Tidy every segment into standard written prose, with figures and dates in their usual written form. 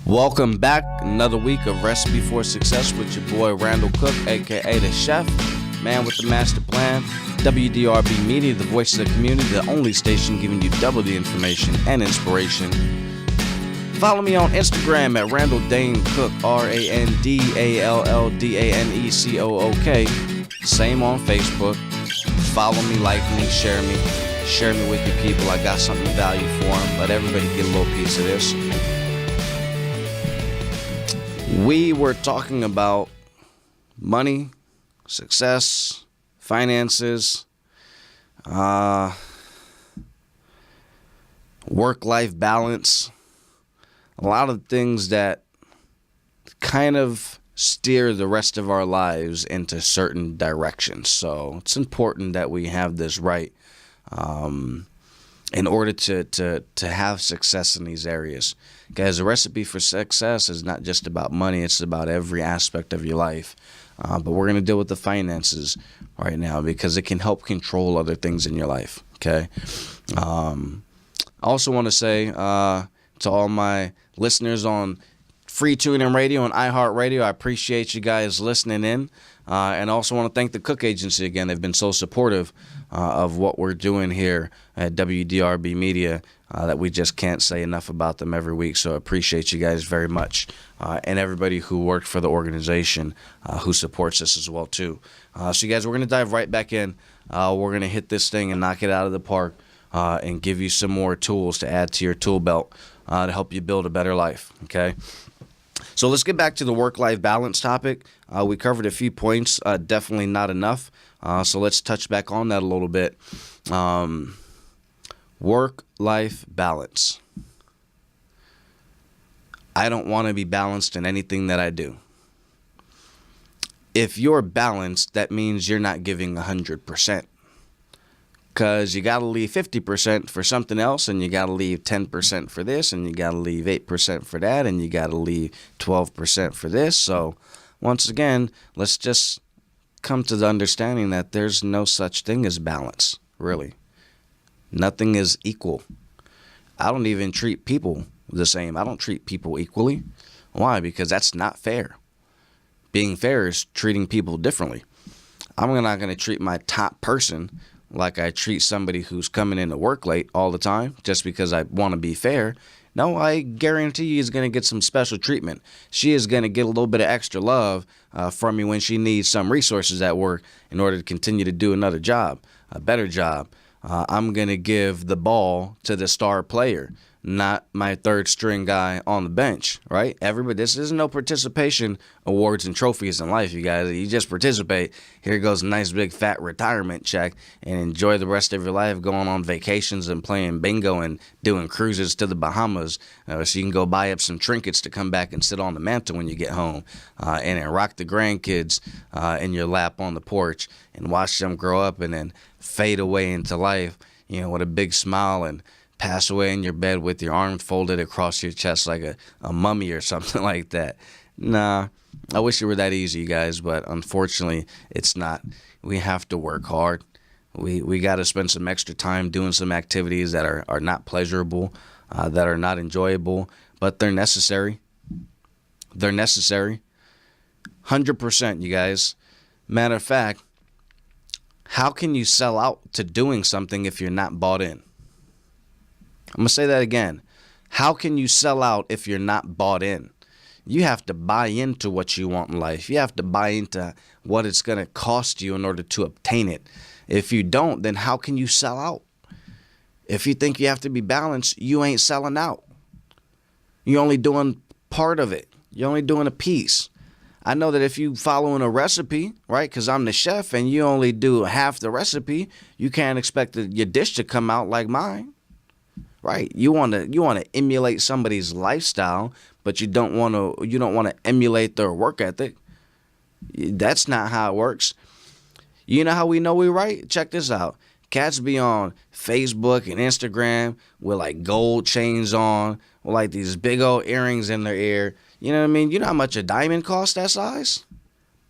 Welcome back. Another week of Recipe for Success with your boy Randall Cook, aka the chef, man with the master plan. WDRB Media, the voice of the community, the only station giving you double the information and inspiration. Follow me on Instagram at Randall Dane Cook, RandallDaneCook. Same on Facebook. Follow me, like me, share me. Share me with your people. I got something of value for them. Let everybody get a little piece of this. We were talking about money, success, finances, work-life balance, a lot of things that kind of steer the rest of our lives into certain directions. So it's important that we have this right in order to have success in these areas. Guys, a recipe for success is not just about money, it's about every aspect of your life. But we're going to deal with the finances right now because it can help control other things in your life, okay? I also want to say to all my listeners on Free TuneIn Radio and iHeartRadio, I appreciate you guys listening in. And also want to thank the Cook Agency again. They've been so supportive of what we're doing here at WDRB Media that we just can't say enough about them every week. So I appreciate you guys very much. And everybody who worked for the organization who supports us as well, too. So you guys, we're going to dive right back in. We're going to hit this thing and knock it out of the park and give you some more tools to add to your tool belt to help you build a better life, okay? So let's get back to the work-life balance topic. We covered a few points, definitely not enough. So let's touch back on that a little bit. Work-life balance. I don't want to be balanced in anything that I do. If you're balanced, that means you're not giving 100%. Because you got to leave 50% for something else, and you got to leave 10% for this, and you got to leave 8% for that, and you got to leave 12% for this. So once again, let's just come to the understanding that there's no such thing as balance, really. Nothing is equal. I don't even treat people the same. I don't treat people equally. Why? Because that's not fair. Being fair is treating people differently. I'm not going to treat my top person like I treat somebody who's coming into work late all the time just because I want to be fair. No, I guarantee you he's going to get some special treatment. She is going to get a little bit of extra love from me when she needs some resources at work in order to continue to do another job, a better job. I'm going to give the ball to the star player, not my third string guy on the bench, right? Everybody, this isn't no participation awards and trophies in life, you guys. You just participate. Here goes a nice big fat retirement check and enjoy the rest of your life going on vacations and playing bingo and doing cruises to the Bahamas so you can go buy up some trinkets to come back and sit on the mantle when you get home and then rock the grandkids in your lap on the porch and watch them grow up and then fade away into life, you know, with a big smile and pass away in your bed with your arms folded across your chest like a mummy or something like that. Nah, I wish it were that easy, guys, but unfortunately, it's not. We have to work hard. We got to spend some extra time doing some activities that are not pleasurable, that are not enjoyable, but they're necessary. They're necessary. 100%, you guys. Matter of fact, how can you sell out to doing something if you're not bought in? I'm going to say that again. How can you sell out if you're not bought in? You have to buy into what you want in life. You have to buy into what it's going to cost you in order to obtain it. If you don't, then how can you sell out? If you think you have to be balanced, you ain't selling out. You're only doing part of it. You're only doing a piece. I know that if you following a recipe, right, because I'm the chef and you only do half the recipe, you can't expect your dish to come out like mine. Right, you want to emulate somebody's lifestyle, but you don't want to emulate their work ethic. That's not how it works. You know how we know we're right? Check this out. Cats be on Facebook and Instagram with like gold chains on, with like these big old earrings in their ear. You know what I mean? You know how much a diamond costs that size?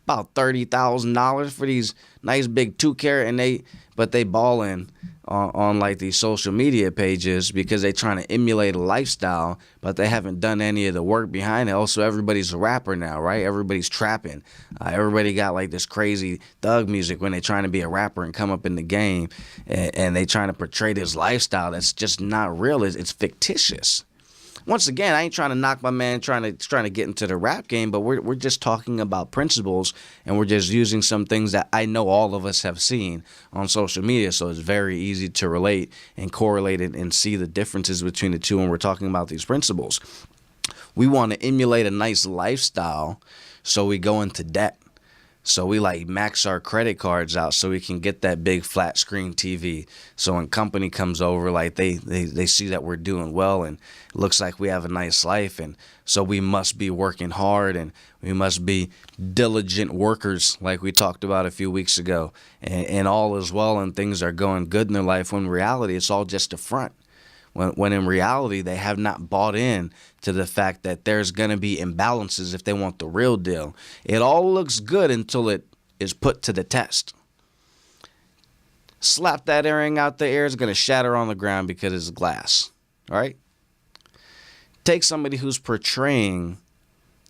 about $30,000 for these nice big 2-carat, but they balling on like these social media pages because they trying to emulate a lifestyle, but they haven't done any of the work behind it. Also, everybody's a rapper now, right? Everybody's trapping. Everybody got like this crazy thug music when they trying to be a rapper and come up in the game, and they trying to portray this lifestyle that's just not real. It's fictitious. Once again, I ain't trying to knock my man trying to get into the rap game, but we're just talking about principles, and we're just using some things that I know all of us have seen on social media, so it's very easy to relate and correlate it and see the differences between the two when we're talking about these principles. We want to emulate a nice lifestyle, so we go into debt. So we like max our credit cards out so we can get that big flat screen TV. So when company comes over, like they see that we're doing well and it looks like we have a nice life. And so we must be working hard and we must be diligent workers like we talked about a few weeks ago. And all is well and things are going good in their life, when in reality it's all just a front. When in reality, they have not bought in to the fact that there's going to be imbalances if they want the real deal. It all looks good until it is put to the test. Slap that earring out the air, it's going to shatter on the ground because it's glass. All right? Take somebody who's portraying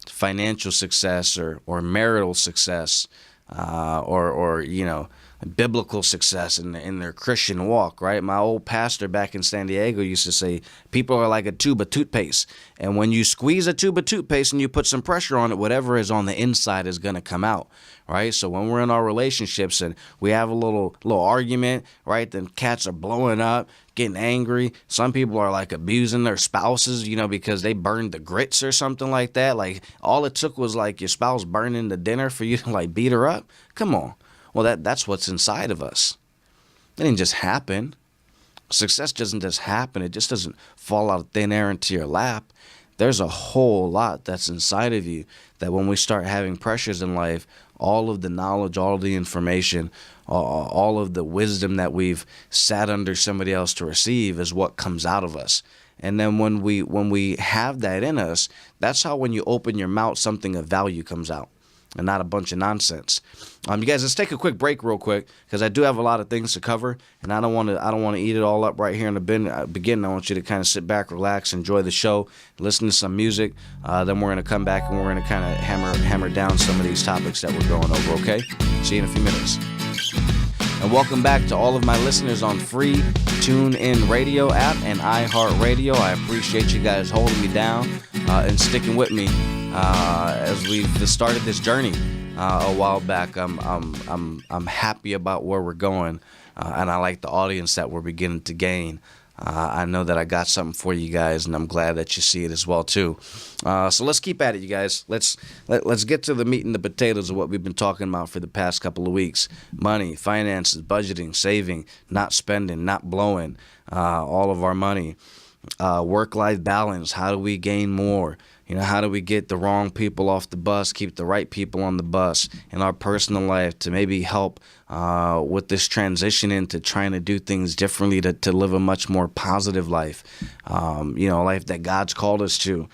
financial success or marital success or biblical success in their Christian walk, right? My old pastor back in San Diego used to say, people are like a tube of toothpaste. And when you squeeze a tube of toothpaste and you put some pressure on it, whatever is on the inside is going to come out, right? So when we're in our relationships and we have a little argument, right, then cats are blowing up, getting angry. Some people are like abusing their spouses, because they burned the grits or something like that. Like all it took was like your spouse burning the dinner for you to like beat her up. Come on. Well, that's what's inside of us. It didn't just happen. Success doesn't just happen. It just doesn't fall out of thin air into your lap. There's a whole lot that's inside of you that when we start having pressures in life, all of the knowledge, all of the information, all of the wisdom that we've sat under somebody else to receive is what comes out of us. And then when we have that in us, that's how when you open your mouth, something of value comes out. And not a bunch of nonsense. You guys, let's take a quick break real quick because I do have a lot of things to cover, and I don't want to eat it all up right here in the beginning. I want you to kind of sit back, relax, enjoy the show, listen to some music. Then we're going to come back and we're going to kind of hammer down some of these topics that we're going over. Okay? See you in a few minutes. And welcome back to all of my listeners on free TuneIn Radio app and iHeartRadio. I appreciate you guys holding me down and sticking with me as we've started this journey a while back. I'm happy about where we're going, and I like the audience that we're beginning to gain. I know that I got something for you guys, and I'm glad that you see it as well too. So let's keep at it, you guys. Let's get to the meat and the potatoes of what we've been talking about for the past couple of weeks: money, finances, budgeting, saving, not spending, not blowing all of our money, work-life balance. How do we gain more? How do we get the wrong people off the bus, keep the right people on the bus in our personal life to maybe help with this transition into trying to do things differently to live a much more positive life, a life that God's called us to.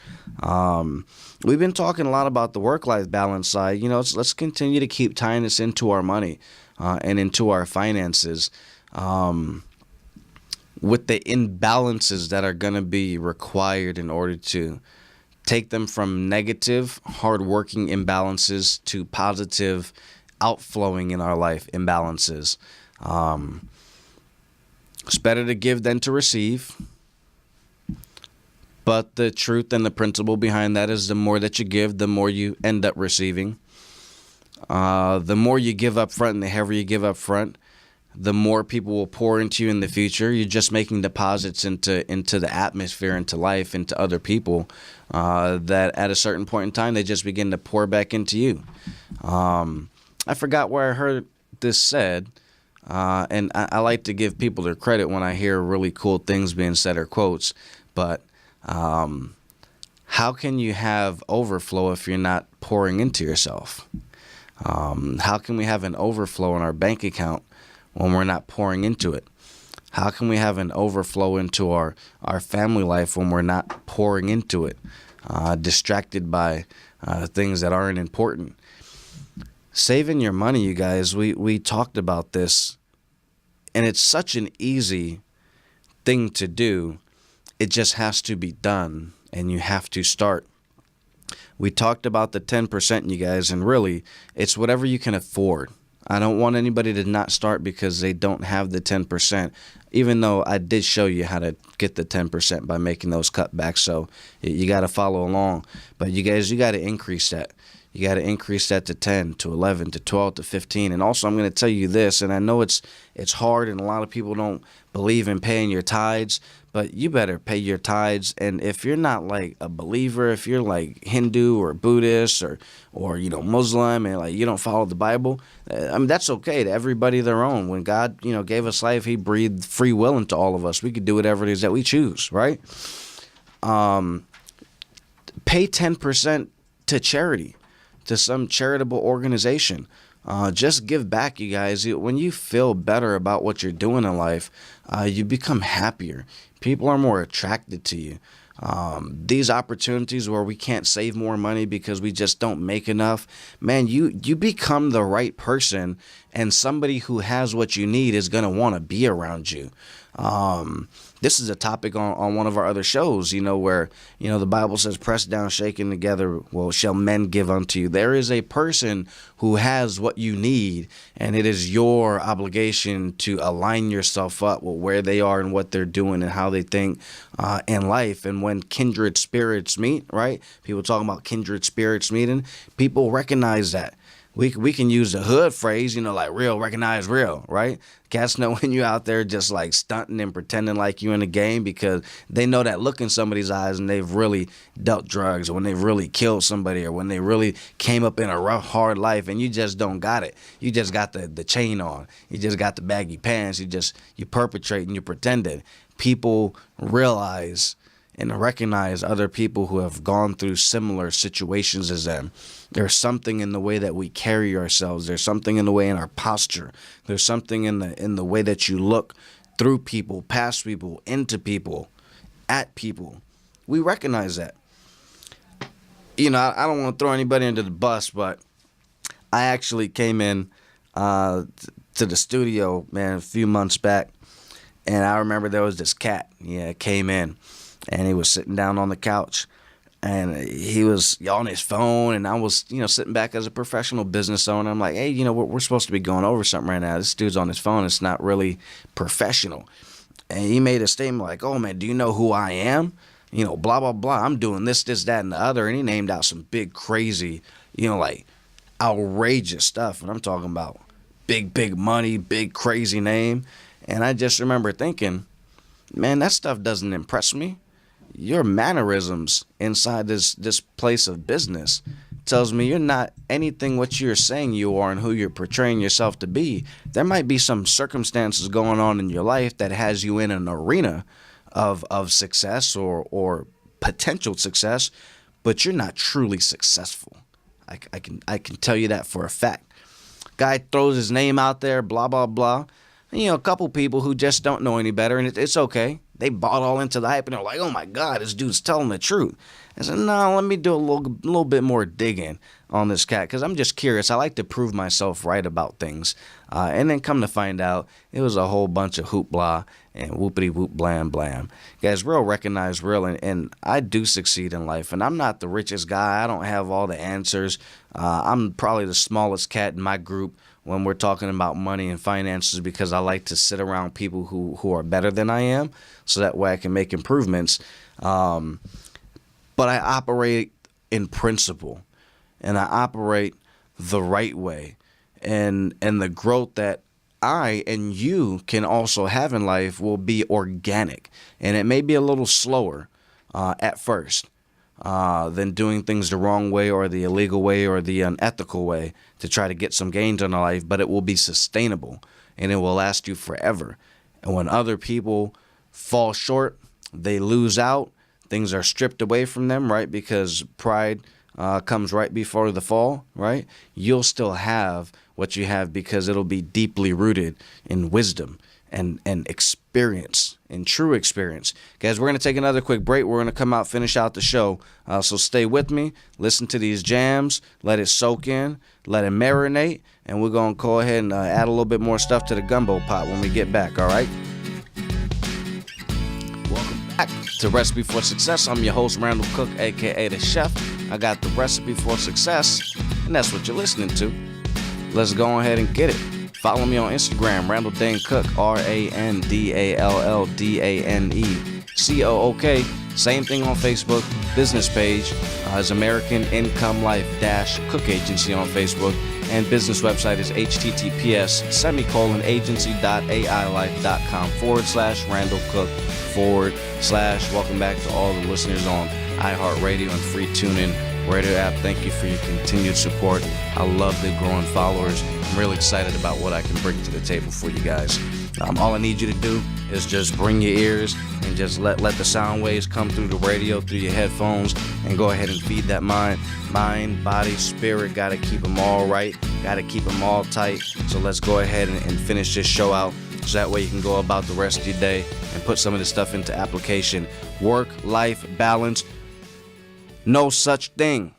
We've been talking a lot about the work-life balance side. Let's continue to keep tying this into our money and into our finances with the imbalances that are going to be required in order to take them from negative, hardworking imbalances to positive, outflowing in our life imbalances. It's better to give than to receive. But the truth and the principle behind that is the more that you give, the more you end up receiving. The more you give up front and the heavier you give up front, the more people will pour into you in the future. You're just making deposits into the atmosphere, into life, into other people that at a certain point in time, they just begin to pour back into you. I forgot where I heard this said, and I like to give people their credit when I hear really cool things being said or quotes, but how can you have overflow if you're not pouring into yourself? How can we have an overflow in our bank account when we're not pouring into it? How can we have an overflow into our family life when we're not pouring into it, distracted by things that aren't important? Saving your money, you guys, we talked about this, and it's such an easy thing to do. It just has to be done, and you have to start. We talked about the 10%, you guys, and really, it's whatever you can afford. I don't want anybody to not start because they don't have the 10%, even though I did show you how to get the 10% by making those cutbacks. So you got to follow along. But you guys, you got to increase that. You got to increase that to 10, to 11, to 12, to 15. And also, I'm going to tell you this, and I know it's hard, and a lot of people don't believe in paying your tithes, but you better pay your tithes. And if you're not like a believer, if you're like Hindu or Buddhist or Muslim, and like you don't follow the Bible, I mean, that's okay. To everybody their own. When God gave us life, He breathed free will into all of us. We could do whatever it is that we choose, right? Pay 10% to charity, to some charitable organization. Just give back, you guys. When you feel better about what you're doing in life, you become happier. People are more attracted to you. These opportunities where we can't save more money because we just don't make enough, man, you become the right person, and somebody who has what you need is going to want to be around you. This is a topic on one of our other shows, where, the Bible says, pressed down, shaken together, well, shall men give unto you. There is a person who has what you need, and it is your obligation to align yourself up with where they are and what they're doing and how they think in life. And when kindred spirits meet, right? People talking about kindred spirits meeting, people recognize that. We can use the hood phrase, like real recognize real, right? Cats know when you're out there just like stunting and pretending like you're in a game, because they know that look in somebody's eyes and they've really dealt drugs, or when they've really killed somebody, or when they really came up in a rough, hard life, and you just don't got it. You just got the chain on. You just got the baggy pants. You perpetrating, you pretending. People realize and recognize other people who have gone through similar situations as them. There's something in the way that we carry ourselves. There's something in the way in our posture. There's something in the way that you look through people, past people, into people, at people. We recognize that. I don't want to throw anybody under the bus, but I actually came in to the studio, man, a few months back, and I remember there was this cat. Yeah, came in. And he was sitting down on the couch, and he was on his phone, and I was, sitting back as a professional business owner. I'm like, hey, we're supposed to be going over something right now. This dude's on his phone. It's not really professional. And he made a statement like, oh, man, do you know who I am? Blah, blah, blah. I'm doing this, that, and the other. And he named out some big, crazy, like outrageous stuff. And I'm talking about big money, big, crazy name. And I just remember thinking, man, that stuff doesn't impress me. Your mannerisms inside this place of business tells me you're not anything what you're saying you are and who you're portraying yourself to be. There might be some circumstances going on in your life that has you in an arena of success or potential success, but you're not truly successful. I can tell you that for a fact. Guy throws his name out there, blah, blah, blah. And, a couple people who just don't know any better, and it's okay. They bought all into the hype, and they're like, oh, my God, this dude's telling the truth. I said, no, let me do a little bit more digging on this cat, because I'm just curious. I like to prove myself right about things. And then come to find out, it was a whole bunch of hoopla and whoopity-whoop, blam, blam. Guys, real recognize real, and I do succeed in life. And I'm not the richest guy. I don't have all the answers. I'm probably the smallest cat in my group when we're talking about money and finances, because I like to sit around people who are better than I am, so that way I can make improvements. But I operate in principle, and I operate the right way. And the growth that I and you can also have in life will be organic. And it may be a little slower at first than doing things the wrong way or the illegal way or the unethical way to try to get some gains in our life, but it will be sustainable and it will last you forever. And when other people fall short, they lose out, things are stripped away from them, right? Because pride comes right before the fall, right? You'll still have what you have because it'll be deeply rooted in wisdom and experience, and true experience. Guys, we're going to take another quick break. We're going to come out, finish out the show. So stay with me, listen to these jams, let it soak in, let it marinate, and we're going to go ahead and add a little bit more stuff to the gumbo pot when we get back, all right? Welcome back to Recipe for Success. I'm your host, Randall Cook, a.k.a. The Chef. I got the Recipe for Success, and that's what you're listening to. Let's go ahead and get it. Follow me on Instagram, Randall Dane Cook, RandallDaneCook. Same thing on Facebook. Business page is American Income Life Cook Agency on Facebook. And business website is https://ailife.com/Randall Cook/ Welcome back to all the listeners on iHeartRadio and free TuneIn radio app. Thank you for your continued support. I love the growing followers. I'm really excited about what I can bring to the table for you guys. All I need you to do is just bring your ears and just let the sound waves come through the radio, through your headphones, and go ahead and feed that mind, body, spirit. Got to keep them all right. Got to keep them all tight. So let's go ahead and finish this show out. So that way you can go about the rest of your day and put some of this stuff into application. Work-life balance. No such thing.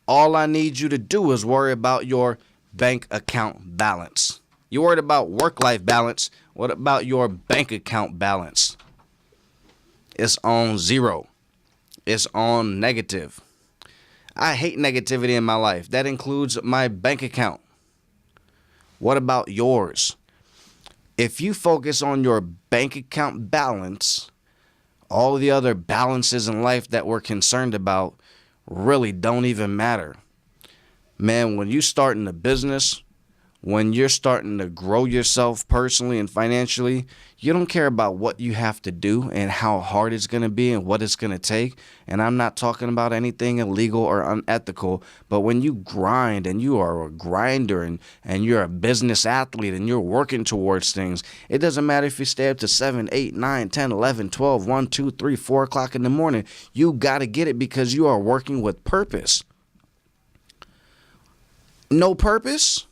All I need you to do is worry about your bank account balance. You worried about work-life balance. What about your bank account balance? It's on zero. It's on negative. I hate negativity in my life. That includes my bank account. What about yours? If you focus on your bank account balance, all the other balances in life that we're concerned about really don't even matter. Man, when you starting a business, when you're starting to grow yourself personally and financially, you don't care about what you have to do and how hard it's going to be and what it's going to take. And I'm not talking about anything illegal or unethical, but when you grind and you are a grinder and you're a business athlete and you're working towards things, it doesn't matter if you stay up to 7, 8, 9, 10, 11, 12, 1, 2, 3, 4 o'clock in the morning. You got to get it because you are working with purpose. No purpose?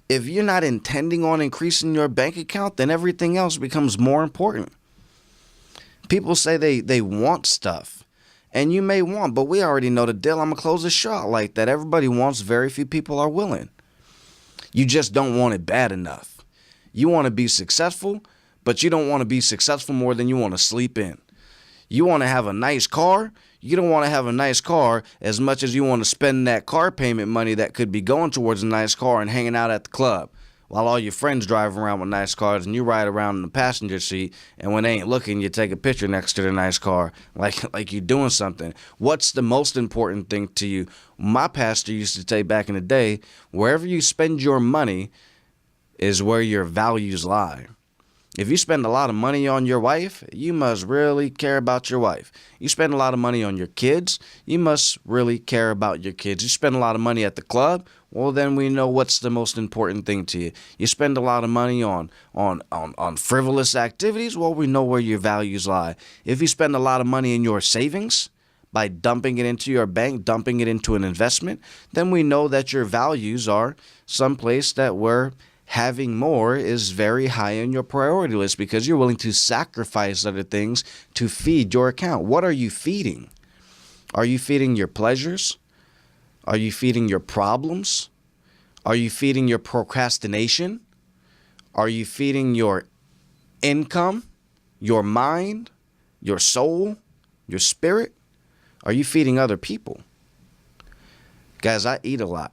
If you're not intending on increasing your bank account, then everything else becomes more important. People say they want stuff, and you may want, but we already know the deal. I'm going to close the show out like that. Everybody wants, very few people are willing. You just don't want it bad enough. You want to be successful, but you don't want to be successful more than you want to sleep in. You want to have a nice car. You don't want to have a nice car as much as you want to spend that car payment money that could be going towards a nice car and hanging out at the club while all your friends drive around with nice cars and you ride around in the passenger seat, and when they ain't looking, you take a picture next to the nice car like you're doing something. What's the most important thing to you? My pastor used to say back in the day, wherever you spend your money is where your values lie. If you spend a lot of money on your wife, you must really care about your wife. You spend a lot of money on your kids, you must really care about your kids. You spend a lot of money at the club, well, then we know what's the most important thing to you. You spend a lot of money on frivolous activities, well, we know where your values lie. If you spend a lot of money in your savings, by dumping it into your bank, dumping it into an investment, then we know that your values are someplace that where having more is very high on your priority list because you're willing to sacrifice other things to feed your account. What are you feeding? Are you feeding your pleasures? Are you feeding your problems? Are you feeding your procrastination? Are you feeding your income, your mind, your soul, your spirit? Are you feeding other people? Guys, I eat a lot.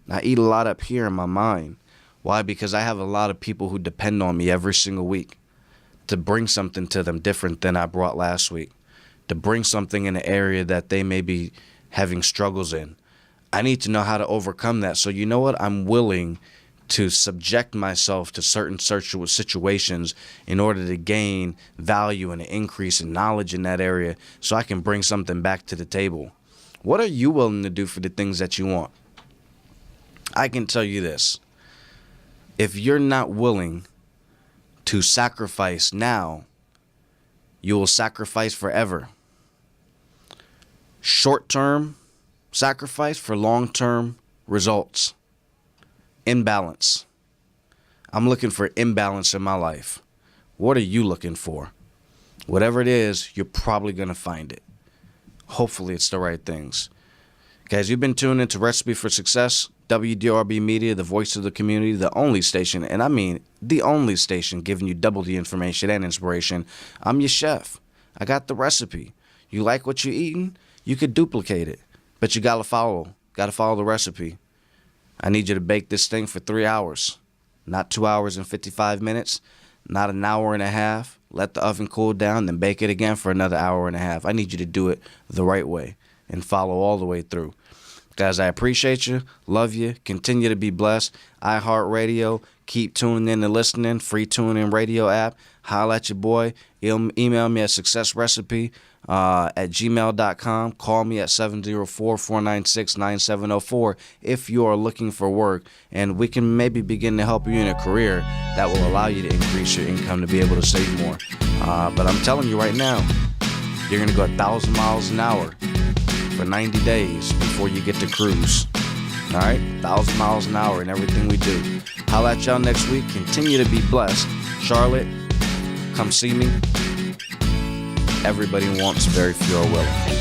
I eat a lot up here in my mind. Why? Because I have a lot of people who depend on me every single week to bring something to them different than I brought last week, to bring something in an area that they may be having struggles in. I need to know how to overcome that. So you know what? I'm willing to subject myself to certain situations in order to gain value and an increase in knowledge in that area so I can bring something back to the table. What are you willing to do for the things that you want? I can tell you this. If you're not willing to sacrifice now, you will sacrifice forever. Short-term sacrifice for long-term results. Imbalance. I'm looking for imbalance in my life. What are you looking for? Whatever it is, you're probably going to find it. Hopefully it's the right things. Guys, you've been tuned into Recipe for Success, WDRB Media, the voice of the community, the only station, and I mean the only station giving you double the information and inspiration. I'm your chef. I got the recipe. You like what you're eating? You could duplicate it, but you gotta follow the recipe. I need you to bake this thing for 3 hours, not 2 hours and 55 minutes, not an hour and a half. Let the oven cool down, then bake it again for another hour and a half. I need you to do it the right way and follow all the way through. Guys, I appreciate you, love you, continue to be blessed. iHeartRadio, keep tuning in and listening. Free TuneIn Radio app. Holla at your boy. Email me at successrecipe at gmail.com. Call me at 704-496-9704 if you are looking for work, and we can maybe begin to help you in a career that will allow you to increase your income to be able to save more. But I'm telling you right now, you're going to go 1,000 miles an hour for 90 days before you get to cruise. All right? 1,000 miles an hour in everything we do. Holla at y'all next week. Continue to be blessed. Charlotte, come see me. Everybody wants, very few are willing.